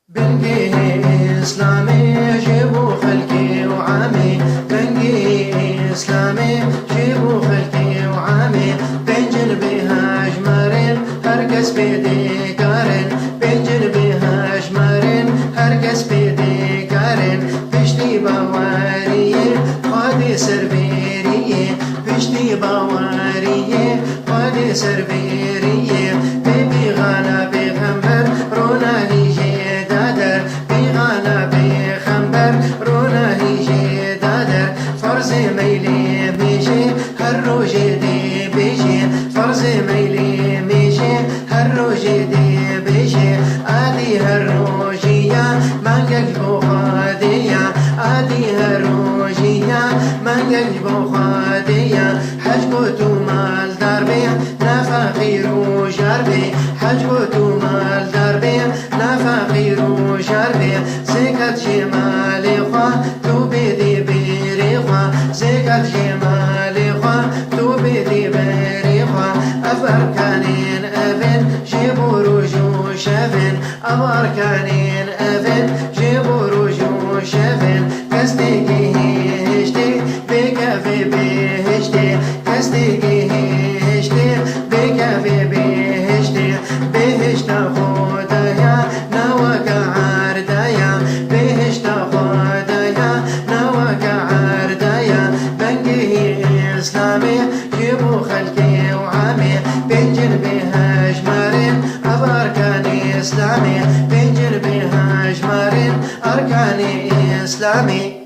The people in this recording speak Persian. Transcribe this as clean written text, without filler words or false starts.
بنقي إسلامي جيبوا خلقي وعامي بنقي إسلامي جيبوا خلقي وعامي بين جنبها أجمرين هرقس بيدي قارن بين جنبها أجمرين هرقس بيدي قارن بشتي باوارية خادي سربيرية بشتي باوارية خادي سربيرية بيبي غالا بيغمبر رونا هيجي فرز ميلي ميجي هالروجي دي بيجي فرز ميلي ميجي هالروجي دي بيجي آدي هالروجية من قلبو خادية آدي هالروجية من قلبو خادية حجبو مال دربي نفا خير وجربي حجبو مال دربي نفا خير وجربي سكت جمالي خوا تو بيدي زيقت جمالي خوا تو بدي بري خوا أفركانين أفن جيبوا رجو شفن أفركانين أفن جيبوا رجو شفن كستيكي هشتي بكافي بهشتي كستيكي هشتي بكافي بهشتي بهشت خودايا نوك عردايا بهشت خودايا نوك عردايا إسلامي جيبوا خلقي وعامي بين جنبها أجمارين أركاني إسلامي بين جنبها أجمارين أركاني إسلامي